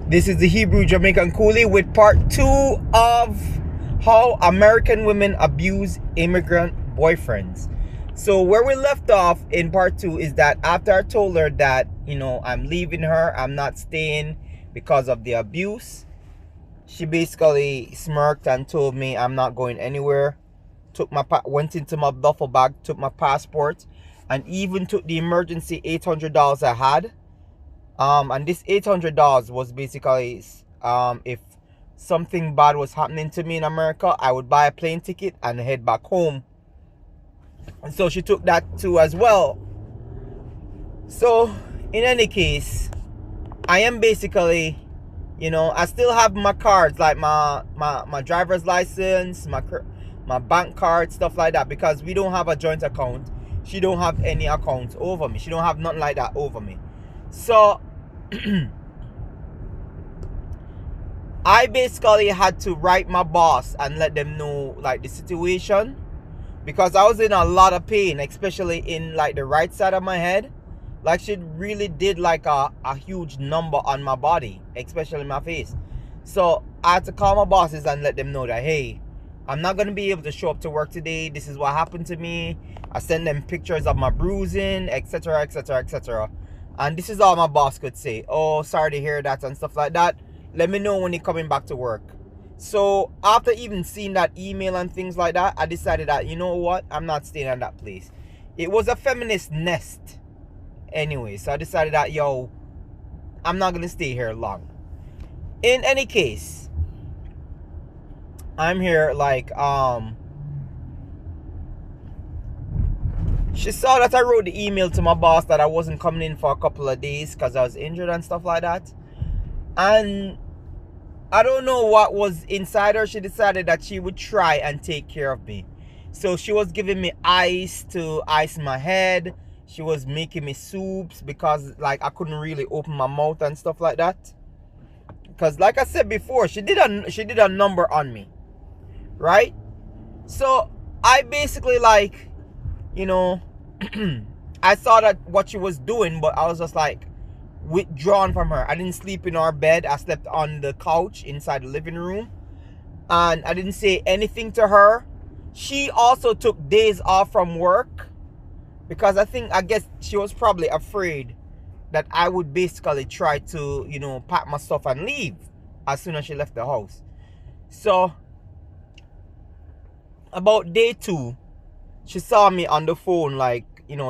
This is the Hebrew Jamaican Coolie with part 2 of how American women abuse immigrant boyfriends. So where we left off in part 2 is that after I told her that, I'm leaving her, I'm not staying because of the abuse, she basically smirked and told me I'm not going anywhere. Went into my duffel bag, took my passport, and even took the emergency $800 I had. And this $800 was basically if something bad was happening to me in America, I would buy a plane ticket and head back home. And so she took that too as well. So in any case, I am basically, I still have my cards, like my driver's license, my bank card, stuff like that, because we don't have a joint account. She don't have any accounts over me. She don't have nothing like that over me. So I basically had to write my boss and let them know like the situation, because I was in a lot of pain, especially in like the right side of my head. Like she really did like a huge number on my body, especially my face. So I had to call my bosses and let them know that, hey, I'm not going to be able to show up to work today. This is what happened to me. I sent them pictures of my bruising, etc, etc, etc. And this is all my boss could say. Oh, sorry to hear that and stuff like that. Let me know when you're coming back to work. So after even seeing that email and things like that, I decided that, you know what? I'm not staying at that place. It was a feminist nest anyway. So I decided that, yo, I'm not going to stay here long. In any case, I'm here like, she saw that I wrote the email to my boss that I wasn't coming in for a couple of days because I was injured and stuff like that. And I don't know what was inside her. She decided that she would try and take care of me. So she was giving me ice to ice my head. She was making me soups because like I couldn't really open my mouth and stuff like that. Because like I said before, she did a number on me. Right? So I basically like, I saw that what she was doing, but I was just like withdrawn from her. I didn't sleep in our bed. I slept on the couch inside the living room, and I didn't say anything to her. She also took days off from work because I guess she was probably afraid that I would basically try to, pack my stuff and leave as soon as she left the house. So about day 2, she saw me on the phone, like,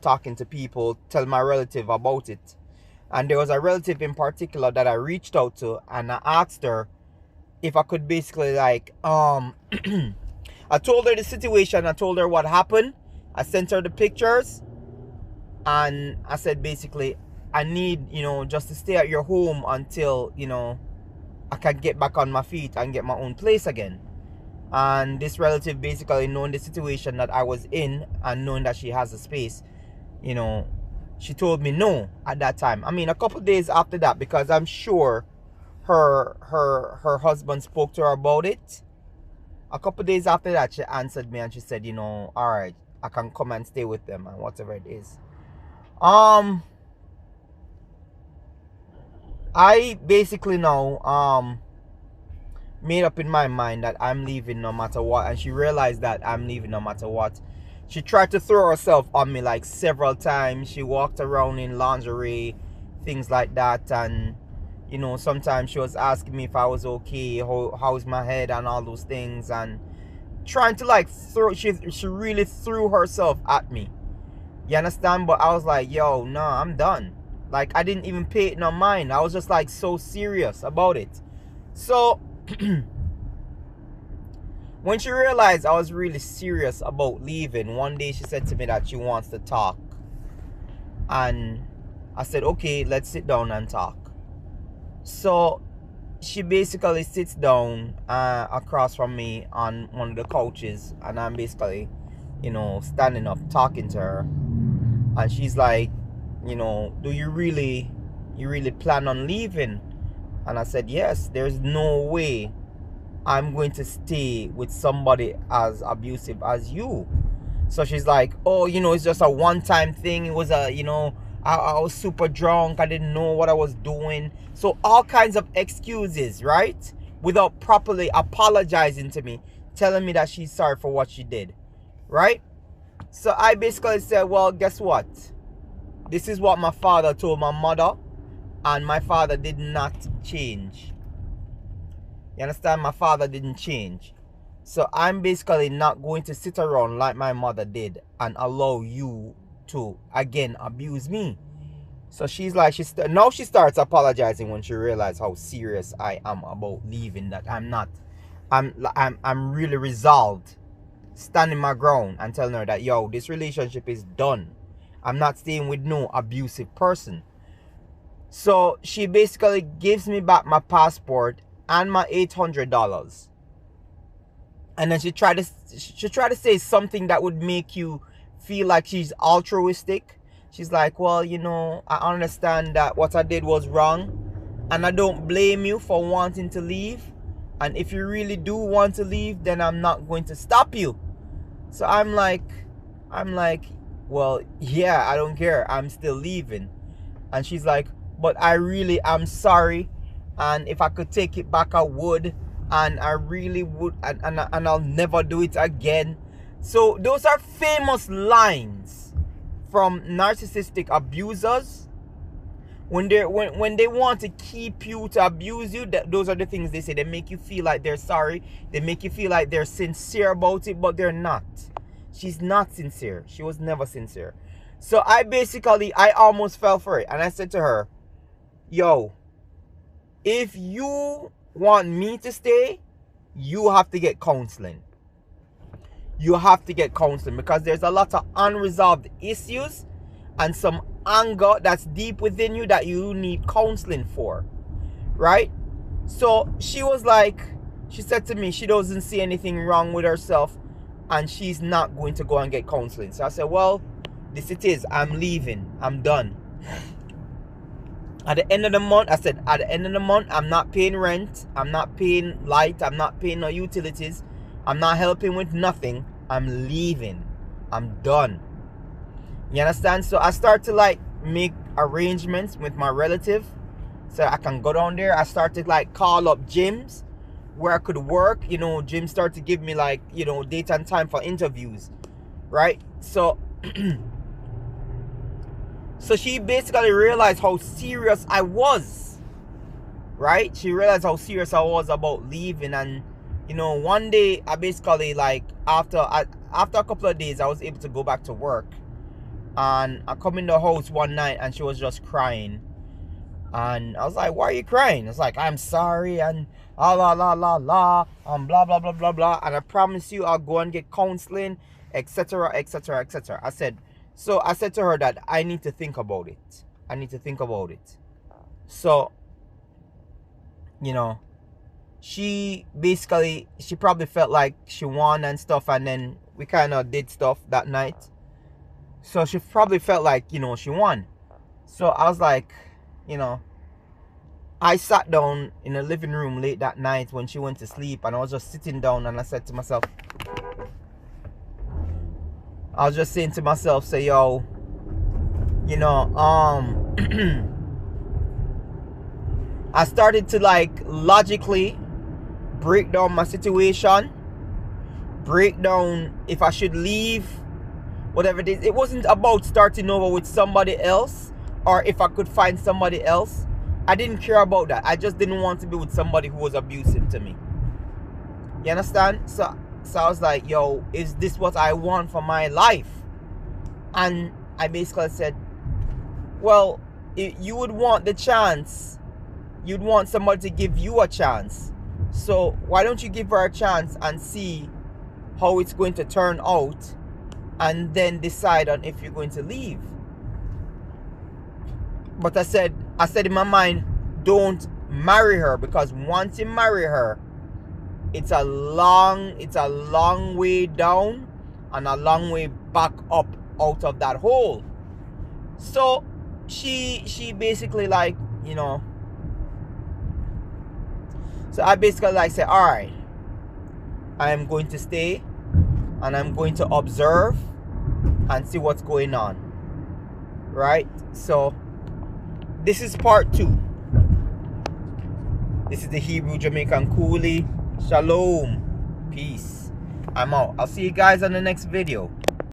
talking to people, tell my relative about it. And there was a relative in particular that I reached out to, and I asked her if I could basically like, I told her the situation, I told her what happened, I sent her the pictures, and I said basically, I need, just to stay at your home until, I can get back on my feet and get my own place again. And this relative, basically knowing the situation that I was in and knowing that she has a space, she told me no at that time. I mean, a couple days after that, because I'm sure her husband spoke to her about it. A couple days after that, she answered me and she said, all right, I can come and stay with them and whatever it is. I basically now made up in my mind that I'm leaving no matter what, and she realized that I'm leaving no matter what. She tried to throw herself on me like several times. She walked around in lingerie, things like that, and sometimes she was asking me if I was okay, how's my head and all those things, and trying to like she really threw herself at me. You understand? But I was like, yo, no, I'm done. Like, I didn't even pay it no mind. I was just like so serious about it. So when she realized I was really serious about leaving, one day she said to me that she wants to talk. And I said, okay, let's sit down and talk. So she basically sits down across from me on one of the couches, and I'm basically, standing up talking to her. And she's like, do you really plan on leaving? And I said, yes, there's no way I'm going to stay with somebody as abusive as you. So she's like, oh, it's just a one-time thing. It was a I was super drunk. I didn't know what I was doing. So all kinds of excuses, right? Without properly apologizing to me, telling me that she's sorry for what she did, right? So I basically said, well, guess what? This is what my father told my mother, and my father did not change. You understand? My father didn't change. So I'm basically not going to sit around like my mother did and allow you to again abuse me. So she's like, now she starts apologizing when she realizes how serious I am about leaving. That I'm really resolved, standing my ground and telling her that, yo, this relationship is done. I'm not staying with no abusive person. So she basically gives me back my passport and my $800. And then she tried to say something that would make you feel like she's altruistic. She's like, well, you know, I understand that what I did was wrong, and I don't blame you for wanting to leave. And if you really do want to leave, then I'm not going to stop you. So I'm like, well, yeah, I don't care. I'm still leaving. And she's like, but I really am sorry. And if I could take it back, I would. And I really would. And I'll never do it again. So those are famous lines from narcissistic abusers. When they want to keep you, to abuse you, those are the things they say. They make you feel like they're sorry. They make you feel like they're sincere about it, but they're not. She's not sincere. She was never sincere. So I almost fell for it. And I said to her, yo, if you want me to stay, you have to get counseling. You have to get counseling, because there's a lot of unresolved issues and some anger that's deep within you that you need counseling for, right? So she was like, she said to me she doesn't see anything wrong with herself and she's not going to go and get counseling. So I said, well, this it is. I'm leaving. I'm done. At the end of the month, I said, at the end of the month, I'm not paying rent. I'm not paying light. I'm not paying no utilities. I'm not helping with nothing. I'm leaving. I'm done. You understand? So I start to like make arrangements with my relative so I can go down there. I started like call up gyms where I could work. You know, gyms start to give me like, you know, date and time for interviews, right? So so she basically realized how serious I was, right? She realized how serious I was about leaving. And you know, one day I basically like after a couple of days I was able to go back to work. And I come in the house one night and she was just crying. And I was like, why are you crying? It's like, I'm sorry, and la la la la, and blah blah blah blah blah. And I promise you I'll go and get counseling, etc. etc. etc. I said to her that I need to think about it. I need to think about it. So, you know, she probably felt like she won and stuff, and then we kind of did stuff that night. So she probably felt like, you know, she won. So I was like, you know, I sat down in the living room late that night when she went to sleep, and I was just sitting down and I said to myself, I was just saying to myself, say, yo, you know, I started to like logically break down my situation, break down if I should leave, whatever it is. It wasn't about starting over with somebody else or if I could find somebody else. I didn't care about that. I just didn't want to be with somebody who was abusive to me. You understand? So I was like, yo, is this what I want for my life? And I basically said, well, you would want the chance. You'd want somebody to give you a chance. So why don't you give her a chance and see how it's going to turn out, and then decide on if you're going to leave. But I said in my mind, don't marry her, because once you marry her, it's a long way down and a long way back up out of that hole. So she basically like, you know, so I basically like say, all right, I am going to stay and I'm going to observe and see what's going on. right? So this is part 2. This is the Hebrew Jamaican Coolie. Shalom. Peace. I'm out. I'll see you guys on the next video.